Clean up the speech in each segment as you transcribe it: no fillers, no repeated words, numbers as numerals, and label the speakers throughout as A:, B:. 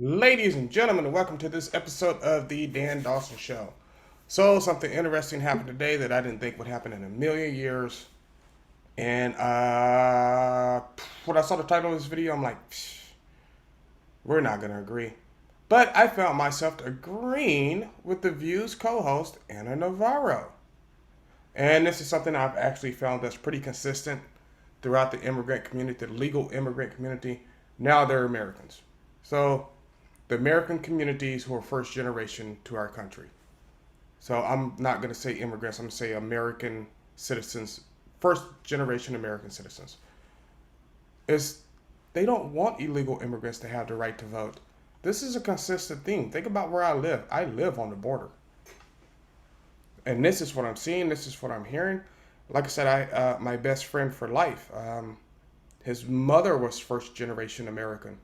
A: Ladies and gentlemen, welcome to this episode of the Dan Dawson Show. So, something interesting happened today that I didn't think would happen in a million years. And when I saw the title of this video, I'm like, "Psh, we're not going to agree." But I found myself agreeing with the View's co host, Anna Navarro. And this is something I've actually found that's pretty consistent throughout the immigrant community, the legal immigrant community. Now they're Americans. So, the American communities who are first generation to our country. So I'm not going to say immigrants, I'm going to say American citizens, first generation American citizens. Is they don't want illegal immigrants to have the right to vote. This is a consistent theme. Think about where I live. I live on the border. And this is what I'm seeing, this is what I'm hearing. Like I said, I my best friend for life, his mother was first generation American.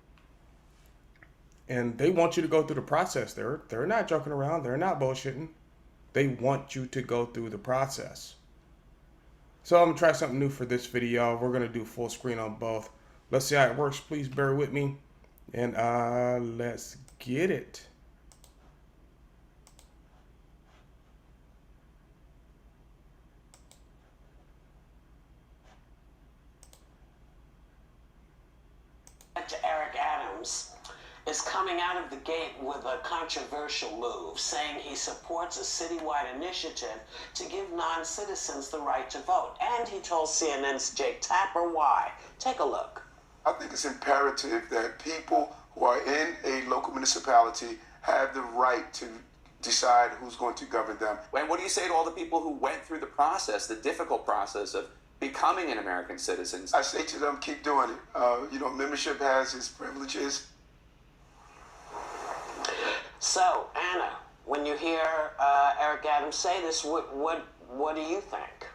A: And they want you to go through the process. They're not joking around. They're not bullshitting. They want you to go through the process. So I'm gonna try something new for this video. We're gonna do full screen on both. Let's see how it works. Please bear with me, and let's get it.
B: To Eric Adams is coming out of the gate with a controversial move, saying he supports a citywide initiative to give non-citizens the right to vote. And he told CNN's Jake Tapper why. Take a look.
C: I think it's imperative that people who are in a local municipality have the right to decide who's going to govern them.
D: And what do you say to all the people who went through the process, the difficult process of becoming an American citizen?
C: I say to them, keep doing it. Membership has its privileges.
B: So, Anna, when you hear Eric Adams say this, what do you think?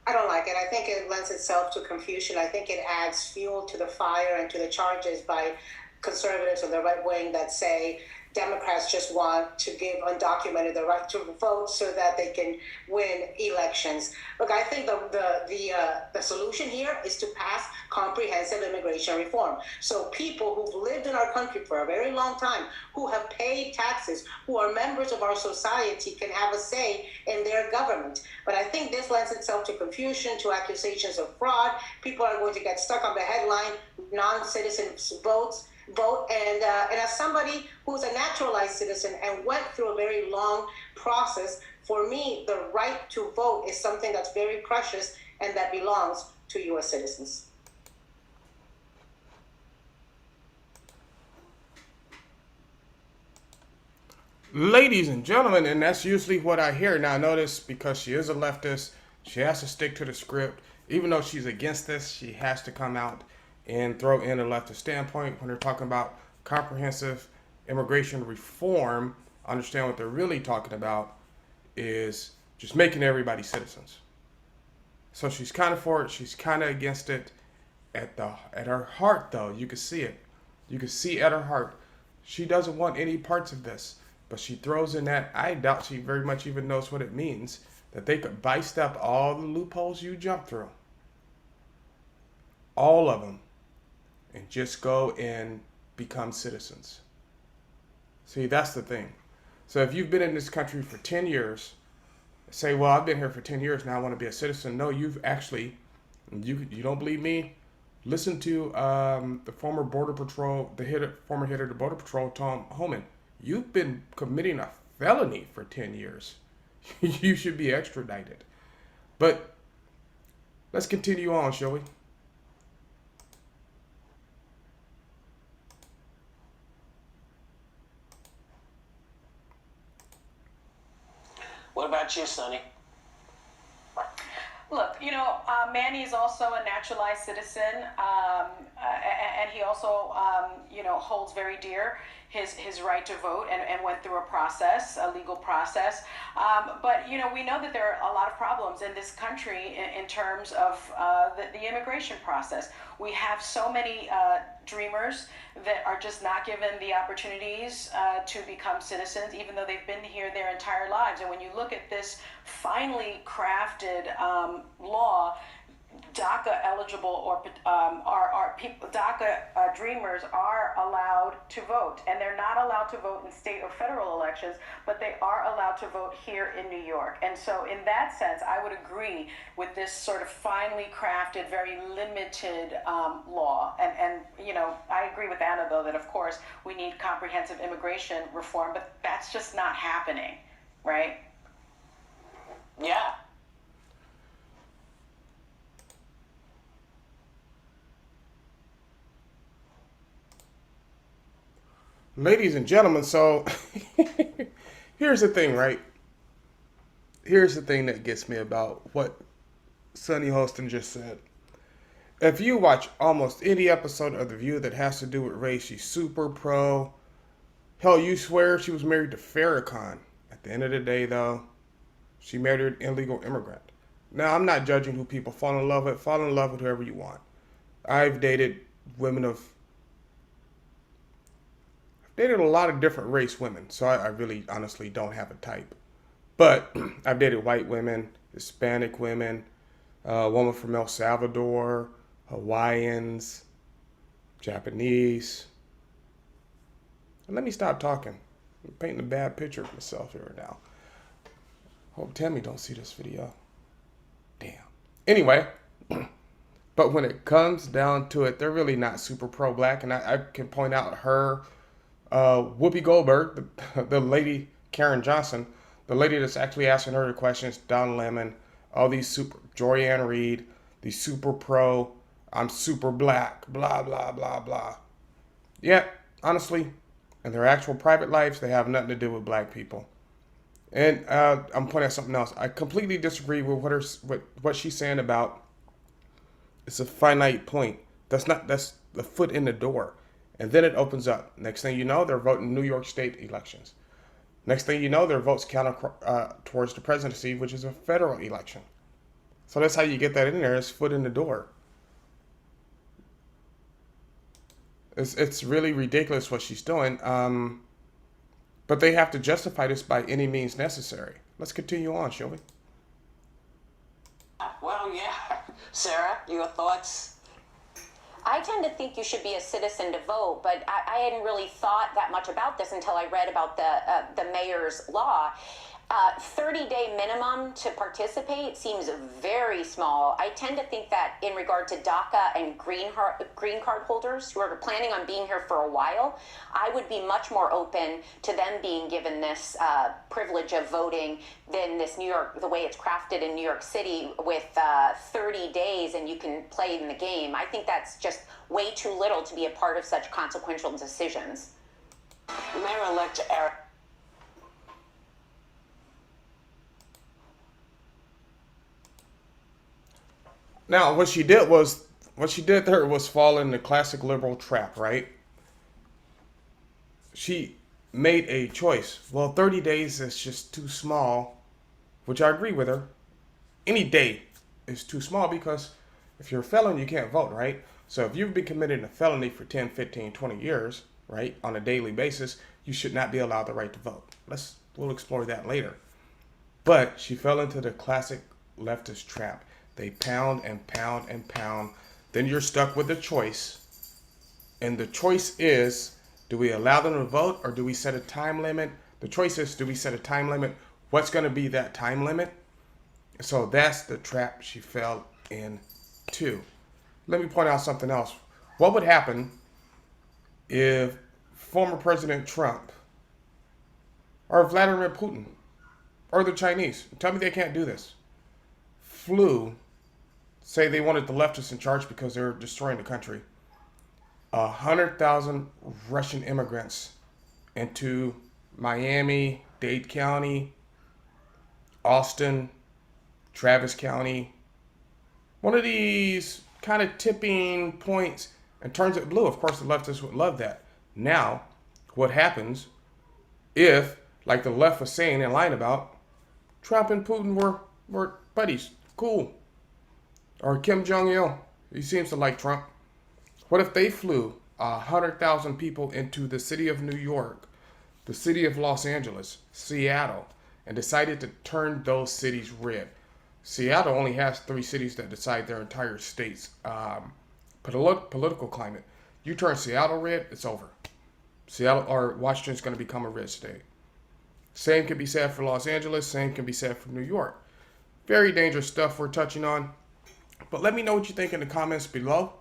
E: I don't like it. I think it lends itself to confusion. I think it adds fuel to the fire and to the charges by conservatives or the right wing that say Democrats just want to give undocumented the right to vote so that they can win elections. Look, I think the solution here is to pass comprehensive immigration reform. So people who've lived in our country for a very long time, who have paid taxes, who are members of our society can have a say in their government. But I think this lends itself to confusion, to accusations of fraud. People are going to get stuck on the headline, non-citizens vote, and as somebody who's a naturalized citizen and went through a very long process, for me, the right to vote is something that's very precious and that belongs to U.S. citizens.
A: Ladies and gentlemen, and that's usually what I hear. Now notice, because she is a leftist, she has to stick to the script. Even though she's against this, she has to come out and throw in a leftist standpoint when they're talking about comprehensive immigration reform. Understand what they're really talking about is just making everybody citizens. So she's kind of for it, she's kind of against it. At her heart, though, you can see it. You can see at her heart, she doesn't want any parts of this. But she throws in that, I doubt she very much even knows what it means, that they could bypass all the loopholes you jump through. All of them. And just go and become citizens. See, that's the thing. So if you've been in this country for 10 years, say, well, I've been here for 10 years, now I want to be a citizen. No, you've actually, you don't believe me? Listen to the former Border Patrol, former head of the Border Patrol, Tom Homan. You've been committing a felony for 10 years. You should be extradited. But let's continue on, shall we?
B: What about you, Sonny?
F: Look, Manny is also a naturalized citizen, and he also, holds very dear his right to vote and went through a legal process. But we know that there are a lot of problems in this country in terms of the immigration process. We have so many dreamers that are just not given the opportunities to become citizens, even though they've been here their entire lives. And when you look at this finely crafted law, DACA eligible or are people DACA dreamers are allowed to vote, and they're not allowed to vote in state or federal elections, but they are allowed to vote here in New York. And so, in that sense, I would agree with this sort of finely crafted, very limited law. And I agree with Anna though that of course we need comprehensive immigration reform, but that's just not happening, right?
B: Yeah.
A: Ladies and gentlemen, so here's the thing, right? Here's the thing that gets me about what Sunny Holston just said. If you watch almost any episode of The View that has to do with race, she's super pro. Hell, you swear she was married to Farrakhan. At the end of the day, though, she married an illegal immigrant. Now, I'm not judging who people fall in love with. Fall in love with whoever you want. I've dated a lot of different race women, so I really honestly don't have a type. But I've dated white women, Hispanic women, a woman from El Salvador, Hawaiians, Japanese. And let me stop talking. I'm painting a bad picture of myself here now. Hope Tammy don't see this video. Damn. Anyway, but when it comes down to it, they're really not super pro-black. And I can point out her, Whoopi Goldberg, the lady, Karen Johnson, the lady that's actually asking her the questions, Don Lemon, all these Joyanne Reed, these super pro, I'm super black, blah, blah, blah, blah. Yeah, honestly, in their actual private lives, they have nothing to do with black people. And I'm pointing out something else. I completely disagree with what she's saying about it's a finite point. That's the foot in the door. And then it opens up. Next thing you know, they're voting New York State elections. Next thing you know, their votes count towards the presidency, which is a federal election. So that's how you get that in there. It's foot in the door. It's really ridiculous what she's doing. But they have to justify this by any means necessary. Let's continue on, shall we?
B: Well, yeah. Sarah, your thoughts?
G: I tend to think you should be a citizen to vote, but I hadn't really thought that much about this until I read about the mayor's law. 30-day minimum to participate seems very small. I tend to think that in regard to DACA and green card holders who are planning on being here for a while, I would be much more open to them being given this privilege of voting than this the way it's crafted in New York City with 30 days and you can play in the game. I think that's just way too little to be a part of such consequential decisions.
B: Mayor-elect Eric.
A: Now, what she did there was fall in the classic liberal trap, right? She made a choice. Well, 30 days is just too small, which I agree with her. Any day is too small because if you're a felon, you can't vote, right? So if you've been committing a felony for 10, 15, 20 years, right, on a daily basis, you should not be allowed the right to vote. We'll explore that later. But she fell into the classic leftist trap. They pound and pound and pound. Then you're stuck with a choice. And the choice is, do we allow them to vote or do we set a time limit? The choice is, do we set a time limit? What's going to be that time limit? So that's the trap she fell into. Let me point out something else. What would happen if former President Trump or Vladimir Putin or the Chinese, tell me they can't do this, say they wanted the leftists in charge because they're destroying the country, 100,000 Russian immigrants into Miami, Dade County, Austin, Travis County, one of these kind of tipping points, and turns it blue. Of course, the leftists would love that. Now, what happens if, like the left was saying and lying about, Trump and Putin were buddies, cool? Or Kim Jong-il, he seems to like Trump. What if they flew 100,000 people into the city of New York, the city of Los Angeles, Seattle, and decided to turn those cities red? Seattle only has 3 cities that decide their entire state's political climate. You turn Seattle red, it's over. Seattle or Washington's going to become a red state. Same can be said for Los Angeles. Same can be said for New York. Very dangerous stuff we're touching on. But let me know what you think in the comments below.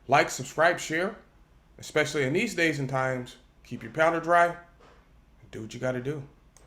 A: Like, subscribe, share. Especially in these days and times, keep your powder dry and do what you got to do.